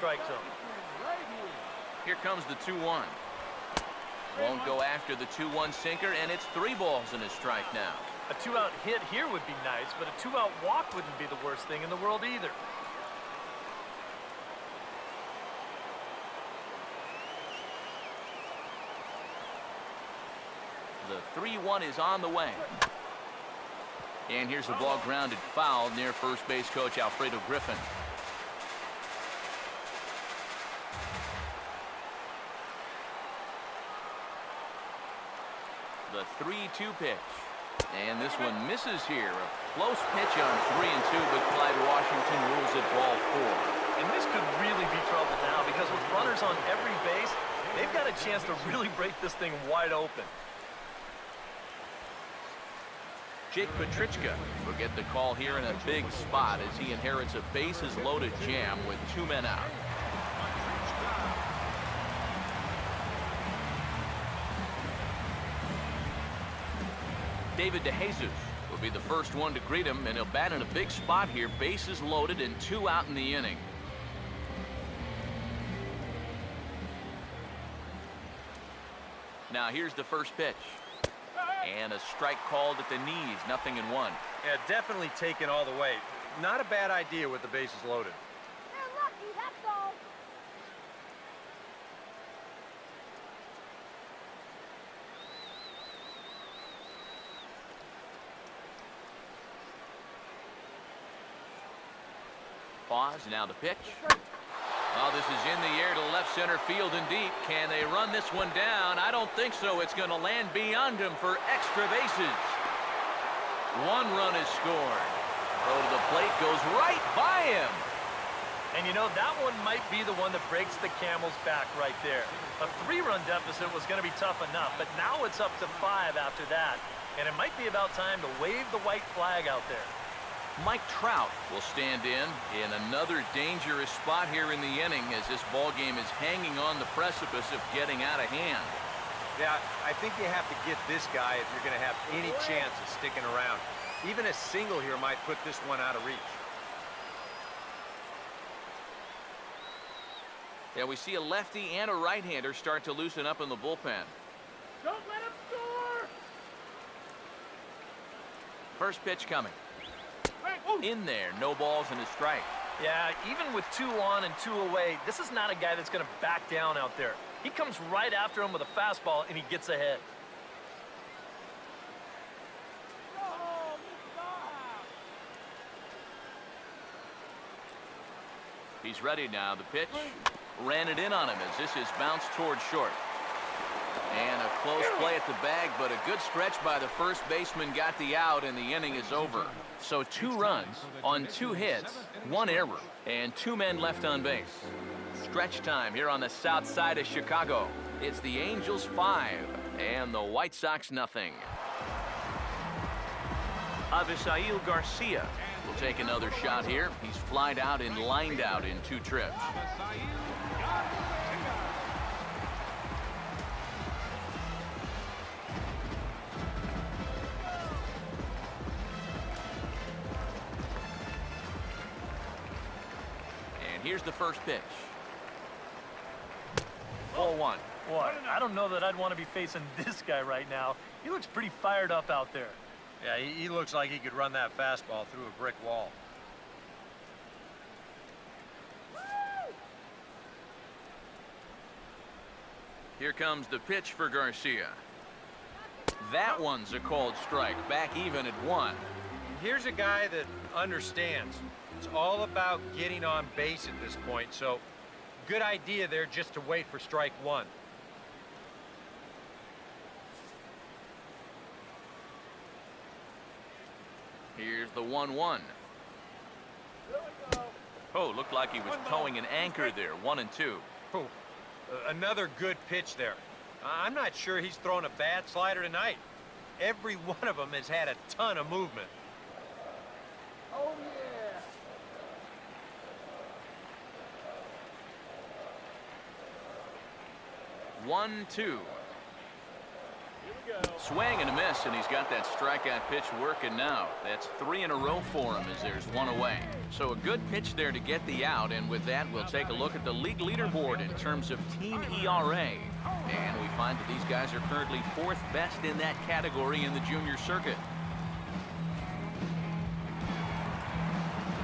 strike zone. Here comes the 2-1. Won't go after the 2-1 sinker, and it's 3 balls and a strike now. A 2-out hit here would be nice, but a 2-out walk wouldn't be the worst thing in the world either. The 3-1 is on the way. And here's a ball grounded foul near first base coach Alfredo Griffin. The 3-2 pitch. And this one misses here. A close pitch on 3-2, but Clyde Washington rules it ball 4. And this could really be trouble now because with runners on every base, they've got a chance to really break this thing wide open. Jake Petrichka will get the call here in a big spot as he inherits a bases-loaded jam with 2 men out. David DeJesus will be the first one to greet him, and he'll bat in a big spot here, bases loaded and 2 out in the inning. Now here's the first pitch. And a strike called at the knees, 0-1. Yeah, definitely taken all the way. Not a bad idea with the bases loaded. They're lucky, that's all. Pause, now the pitch. Oh, this is in the air to left center field and deep. Can they run this one down? I don't think so. It's going to land beyond him for extra bases. 1 run is scored. Throw to the plate goes right by him. And you know, that one might be the one that breaks the Camel's back right there. A 3-run deficit was going to be tough enough, but now it's up to 5 after that. And it might be about time to wave the white flag out there. Mike Trout will stand in another dangerous spot here in the inning as this ball game is hanging on the precipice of getting out of hand. Yeah, I think you have to get this guy if you're going to have any chance of sticking around. Even a single here might put this one out of reach. Yeah, we see a lefty and a right-hander start to loosen up in the bullpen. Don't let him score! First pitch coming. In there, no balls and a strike. Yeah, even with 2 on and 2 away, this is not a guy that's going to back down out there. He comes right after him with a fastball, and he gets ahead. He's ready now. The pitch ran it in on him as this is bounced towards short. And a close play at the bag, but a good stretch by the first baseman got the out, and the inning is over. So 2 runs on 2 hits, 1 error, and 2 men left on base. Stretch time here on the south side of Chicago. It's the Angels 5 and the White Sox 0. Avisail Garcia will take another shot here. He's flied out and lined out in 2 trips. Here's the first pitch. Ball 1. Boy, I don't know that I'd want to be facing this guy right now. He looks pretty fired up out there. Yeah, he looks like he could run that fastball through a brick wall. Here comes the pitch for Garcia. That one's a called strike. Back even at 1. Here's a guy that understands. It's all about getting on base at this point, so good idea there just to wait for strike 1. Here's the 1-1. Oh, looked like he was towing an anchor there. 1-2. Oh, another good pitch there. I'm not sure he's thrown a bad slider tonight. Every one of them has had a ton of movement. Oh, yeah. 1-2. Swing and a miss, and he's got that strikeout pitch working now. That's 3 in a row for him as there's one away. So a good pitch there to get the out, and with that, we'll take a look at the league leaderboard in terms of team ERA. And we find that these guys are currently 4th best in that category in the junior circuit.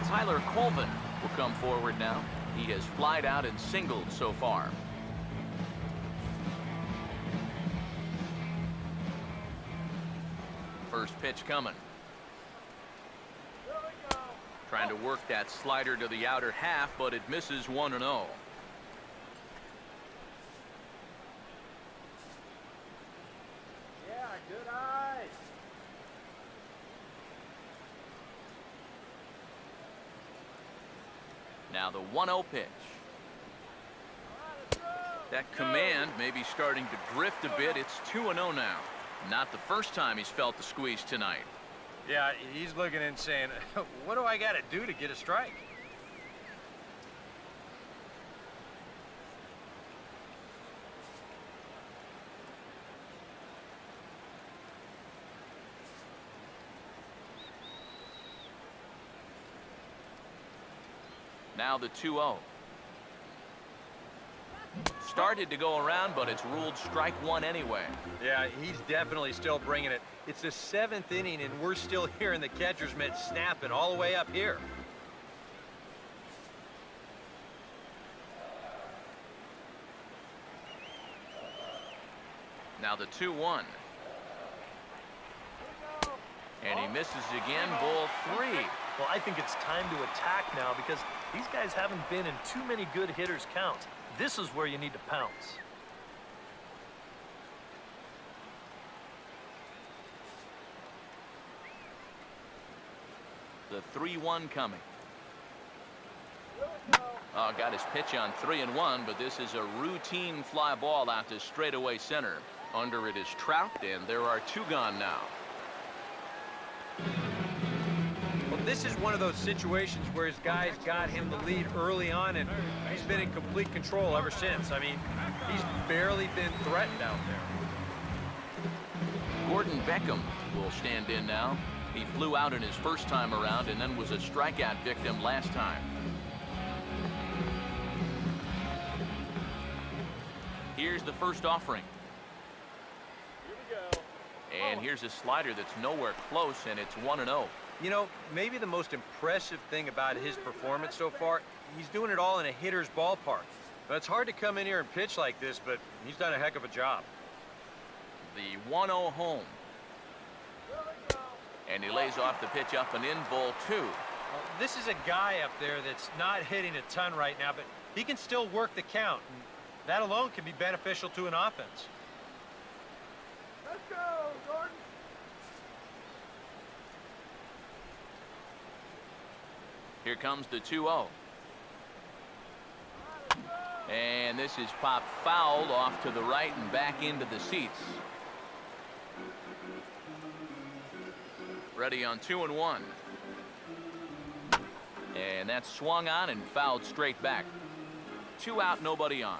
Tyler Colvin will come forward now. He has flied out and singled so far. First pitch coming. Trying to work that slider to the outer half, but it misses 1-0. Yeah, good eye. Now the 1-0 pitch. That command may be starting to drift a bit. It's 2-0 now. Not the first time he's felt the squeeze tonight. Yeah, he's looking and saying, what do I got to do to get a strike? Now the 2-0. Started to go around, but it's ruled strike one anyway. Yeah, he's definitely still bringing it. It's the 7th inning, and we're still hearing the catcher's mitt snapping all the way up here. Now the 2-1. And he misses again, ball 3. Well, I think it's time to attack now because these guys haven't been in too many good hitters' counts. This is where you need to pounce. The 3-1 coming. Oh, got his pitch on 3-1, but this is a routine fly ball out to straightaway center. Under it is Trout, and there are 2 gone now. Well, this is one of those situations where his guys got him the lead early on, and he's been in complete control ever since. I mean, he's barely been threatened out there. Gordon Beckham will stand in now. He flew out in his first time around and then was a strikeout victim last time. Here's the first offering. And here's a slider that's nowhere close, and it's 1-0. You know, maybe the most impressive thing about his performance so far, he's doing it all in a hitter's ballpark. But it's hard to come in here and pitch like this, but he's done a heck of a job. The 1-0 home. And he lays off the pitch up and in, ball 2. Well, this is a guy up there that's not hitting a ton right now, but he can still work the count. And that alone can be beneficial to an offense. Let's go, Gordon. Here comes the 2-0. And this is popped fouled off to the right and back into the seats. Ready on 2-1. And that's swung on and fouled straight back. 2 out, nobody on.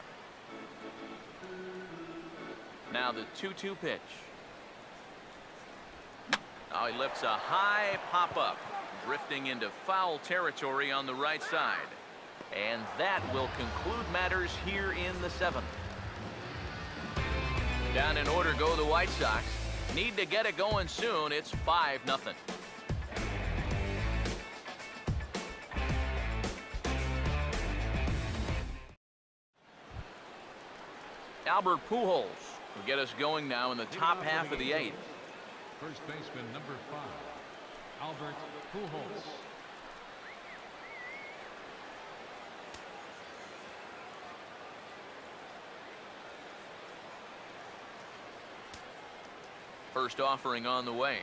Now the 2-2 pitch. Oh, he lifts a high pop-up, drifting into foul territory on the right side. And that will conclude matters here in the 7th. Down in order go the White Sox. Need to get it going soon. It's 5-0. Albert Pujols will get us going now in the top half of the 8th. First baseman number 5, Albert Pujols. First offering on the way.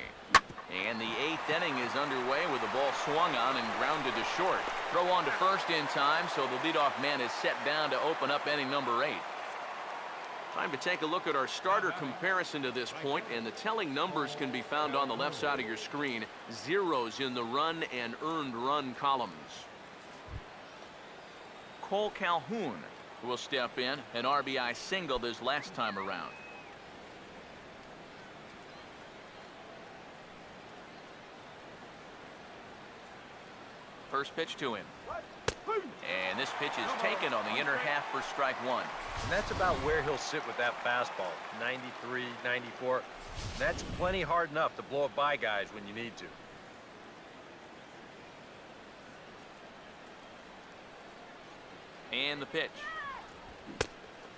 And the 8th inning is underway with the ball swung on and grounded to short. Throw on to first in time, so the leadoff man is set down to open up inning number 8. Time to take a look at our starter comparison to this point, and the telling numbers can be found on the left side of your screen. Zeros in the run and earned run columns. Cole Calhoun will step in, an RBI single this last time around. first pitch to him. And this pitch is taken on the inner half for strike one. And that's about where he'll sit with that fastball, 93, 94. And that's plenty hard enough to blow it by guys when you need to. And the pitch.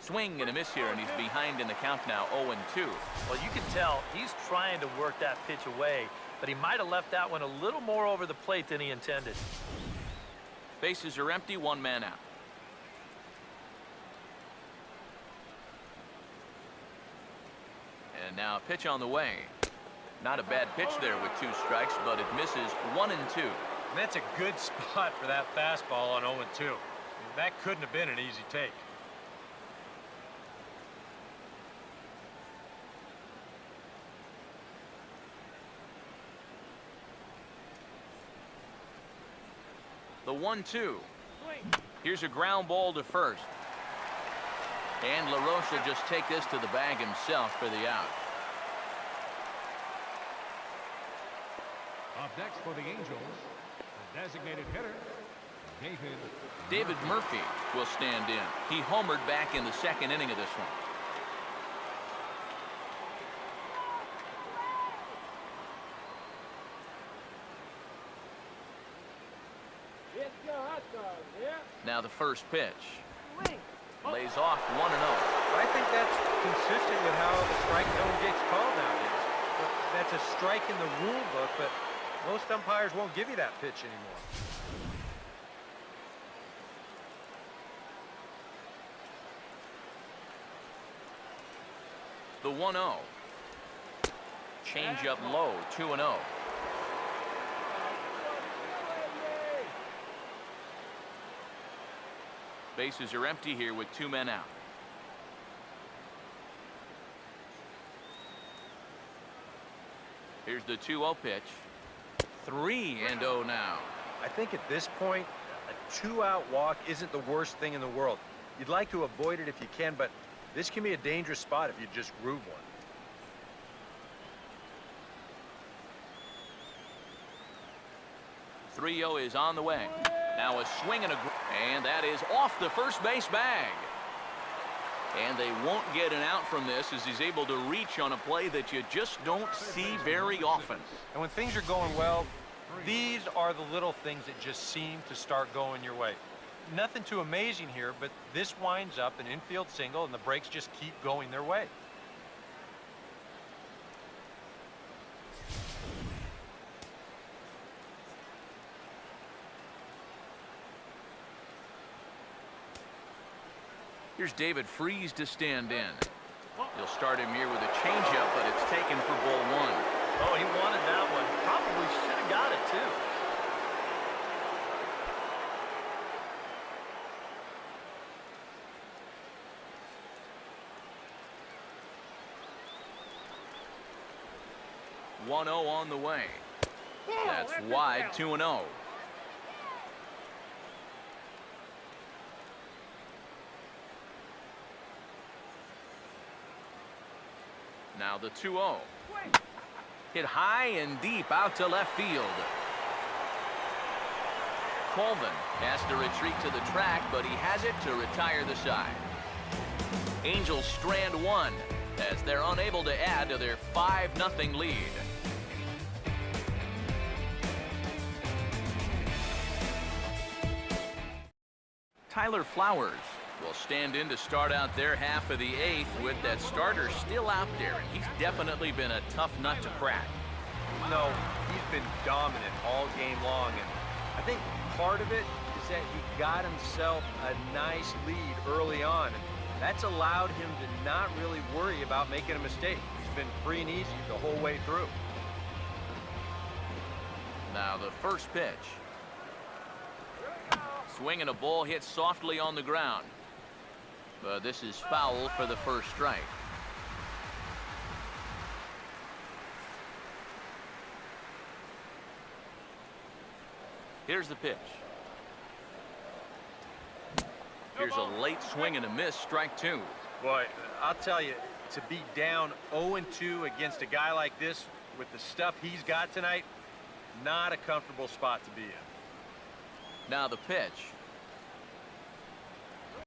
Swing and a miss here, and he's behind in the count now, 0-2. Well, you can tell he's trying to work that pitch away, but he might have left that one a little more over the plate than he intended. Bases are empty, one man out. And now a pitch on the way. Not a bad pitch there with 2 strikes, but it misses 1-2. And that's a good spot for that fastball on 0-2. That couldn't have been an easy take. The 1-2. Here's a ground ball to first. And LaRoche will just take this to the bag himself for the out. Up next for the Angels, the designated hitter, David Murphy will stand in. He homered back in the second inning of this one. It's your hot dog, yeah? Now the first pitch. Lays off 1-0. I think that's consistent with how the strike zone gets called nowadays. That's a strike in the rule book, but most umpires won't give you that pitch anymore. The 1-0. Change up low, 2-0. Bases are empty here with 2 men out. Here's the 2-0 pitch. 3-0 now. I think at this point, a 2-out walk isn't the worst thing in the world. You'd like to avoid it if you can, but this can be a dangerous spot if you just groove one. .3-0 is on the way. Now a swing and that is off the first base bag. And they won't get an out from this as he's able to reach on a play that you just don't see very often. And when things are going well, these are the little things that just seem to start going your way. Nothing too amazing here, but this winds up an infield single and the breaks just keep going their way. Here's David Freese to stand in. He'll start him here with a changeup, but it's taken for ball 1. Oh, he wanted that one. Probably should have got it, too. .1-0 on the way. That's wide, 2-0. Now the 2-0. Hit high and deep out to left field. Colvin has to retreat to the track, but he has it to retire the side. Angels strand 1 as they're unable to add to their 5-0 lead. Tyler Flowers will stand in to start out their half of the 8th with that starter still out there, and he's definitely been a tough nut to crack. No, he's been dominant all game long, and I think part of it is that he got himself a nice lead early on, and that's allowed him to not really worry about making a mistake. He's been free and easy the whole way through. Now the first pitch. Swing and a ball hit softly on the ground. But this is foul for the first strike. Here's the pitch. Here's a late swing and a miss, strike 2. Boy, I'll tell you, to be down 0-2 against a guy like this with the stuff he's got tonight, not a comfortable spot to be in. Now the pitch.